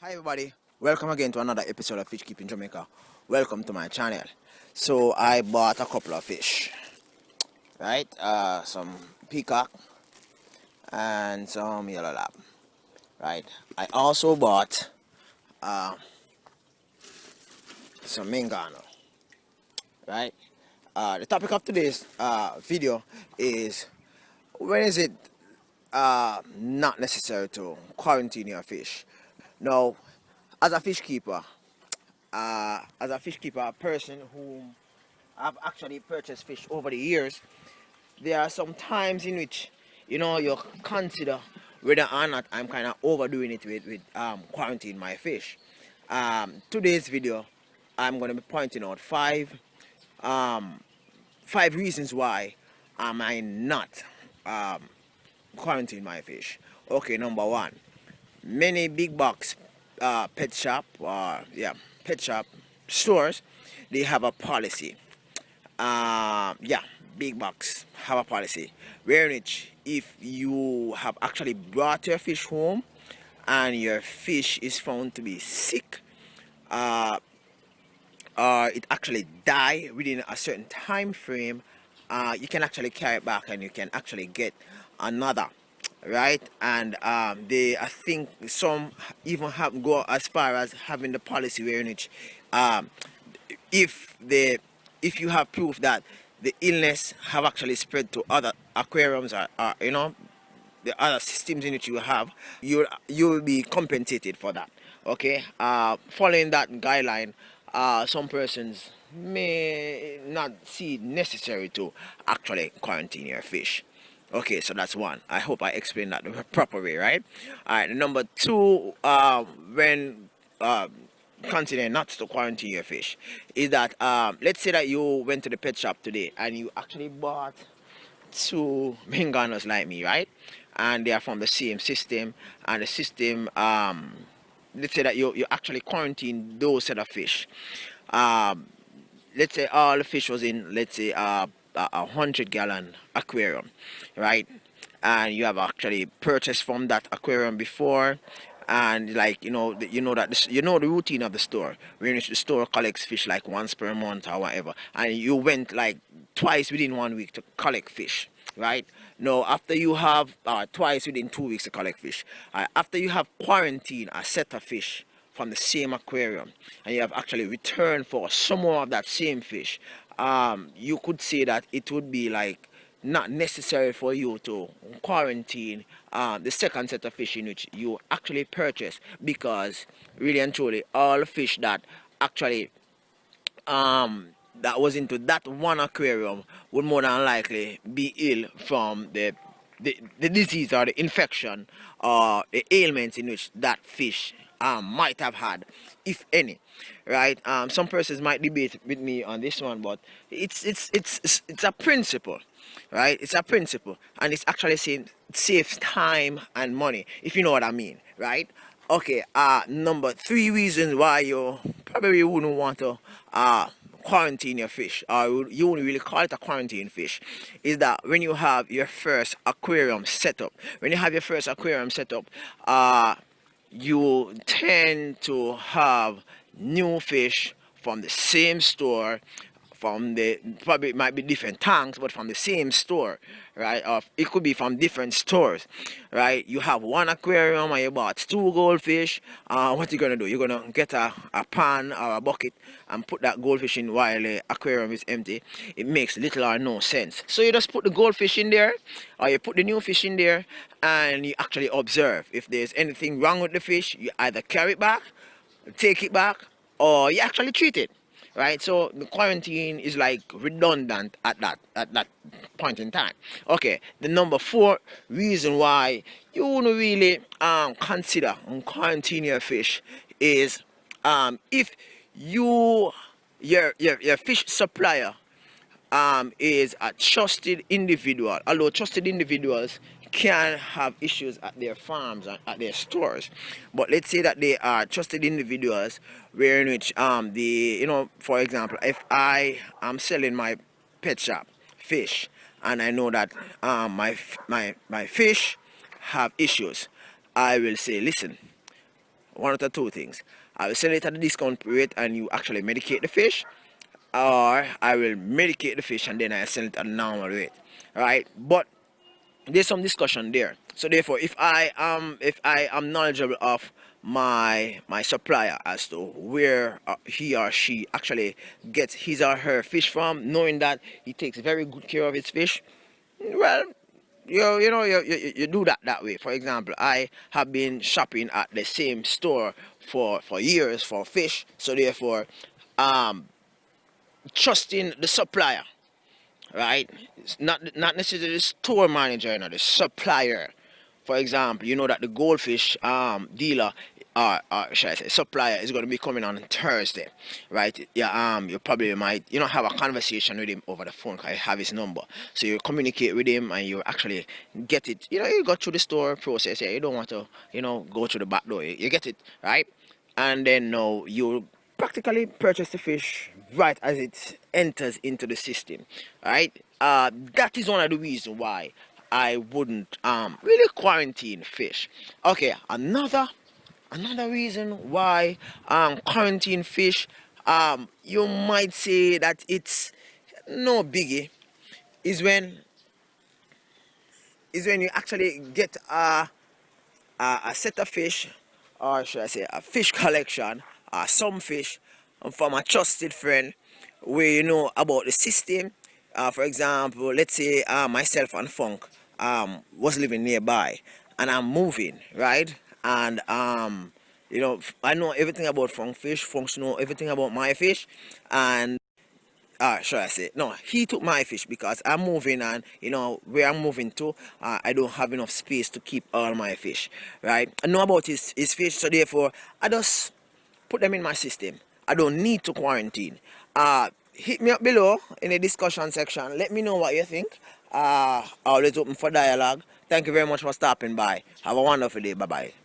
Hi everybody, welcome again to another episode of Fish Keeping Jamaica. Welcome to my channel. So I bought a couple of fish, right? Some peacock and some yellow lab, right? I also bought some mingano, right? The topic of today's video is, when is it not necessary to quarantine your fish? Now, as a fish keeper, a person who I've actually purchased fish over the years, there are some times in which you consider whether or not I'm kind of overdoing it with quarantine my fish. Today's video, I'm going to be pointing out five reasons why am I not quarantine my fish. Okay, number one, many big box pet shop stores, they have a policy. Yeah, big box have a policy where which if you have actually brought your fish home and your fish is found to be sick, or it actually die within a certain time frame, you can actually carry it back and you can actually get another, right? And I think some even have go as far as having the policy where in which if you have proof that the illness have actually spread to other aquariums, or the other systems in which you have, you will be compensated for that. Okay, following that guideline, some persons may not see it necessary to actually quarantine your fish. Okay, so that's one. I hope I explained that the proper way, right? All right, number two, when considering not to quarantine your fish, is that let's say that you went to the pet shop today and you actually bought two minganos like me, right? And they are from the same system, and the system, let's say that you actually quarantine those set of fish. Let's say all the fish was in, let's say, a 100-gallon aquarium, right? And you have actually purchased from that aquarium before, and like you know the routine of the store, where the store collects fish like once per month or whatever, and you went like twice within 1 week to collect fish, right? Now, after you have twice within 2 weeks to collect fish, after you have quarantined a set of fish from the same aquarium, and you have actually returned for some more of that same fish, you could say that it would be like not necessary for you to quarantine the second set of fish in which you actually purchase, because really and truly all fish that actually that was into that one aquarium would more than likely be ill from the disease or the infection or the ailments in which that fish might have had, if any, right? Some persons might debate with me on this one, but it's a principle, right? It's a principle, and it's actually saves time and money, if you know what I mean, right? Okay, number three reasons why you probably wouldn't want to quarantine your fish, or you wouldn't really call it a quarantine fish, is that when you have your first aquarium set up, you tend to have new fish from the same store, from the, probably it might be different tanks, but from the same store, right? Or it could be from different stores, right? You have one aquarium and you bought two goldfish. What you gonna do? You're gonna get a pan or a bucket and put that goldfish in while the aquarium is empty. It makes little or no sense. So you just put the goldfish in there, or you put the new fish in there, and you actually observe. If there's anything wrong with the fish, you either carry it back, take it back, or you actually treat it, right? So the quarantine is like redundant at that point in time. Okay, the number four reason why you wouldn't really consider quarantine your fish is if your fish supplier is a trusted individual, although trusted individuals can have issues at their farms and at their stores. But let's say that they are trusted individuals, where in which for example, if I am selling my pet shop fish and I know that my fish have issues, I will say, listen, one of the two things. I will sell it at a discount rate and you actually medicate the fish, or I will medicate the fish and then I sell it at a normal rate, right? But there's some discussion there. So therefore, if I am knowledgeable of my supplier as to where he or she actually gets his or her fish from, knowing that he takes very good care of his fish, well, you do that way. For example, I have been shopping at the same store for years for fish, so therefore, trusting the supplier, right? It's not necessarily the store manager, the supplier. For example, you know that the goldfish dealer, or should I say supplier, is going to be coming on Thursday, right? Yeah, you probably might have a conversation with him over the phone. 'Cause I have his number, so you communicate with him and you actually get it. You go through the store process. Yeah, you don't want to go through the back door. You get it, right? And then now you practically purchase the fish right as it enters into the system, right? That is one of the reasons why I wouldn't really quarantine fish. Okay, another reason why quarantine fish, you might say that it's no biggie, is when you actually get a set of fish, or should I say a fish collection, some fish from a trusted friend where you know about the system. For example, let's say myself and Funk was living nearby and I'm moving, right? And I know everything about Funk fish, Funk know everything about my fish, and should I say, no, he took my fish because I'm moving, and where I'm moving to, I don't have enough space to keep all my fish, right? I know about his fish, so therefore I just put them in my system. I don't need to quarantine. Hit me up below in the discussion section. Let me know what you think. Always open for dialogue. Thank you very much for stopping by. Have a wonderful day. Bye bye.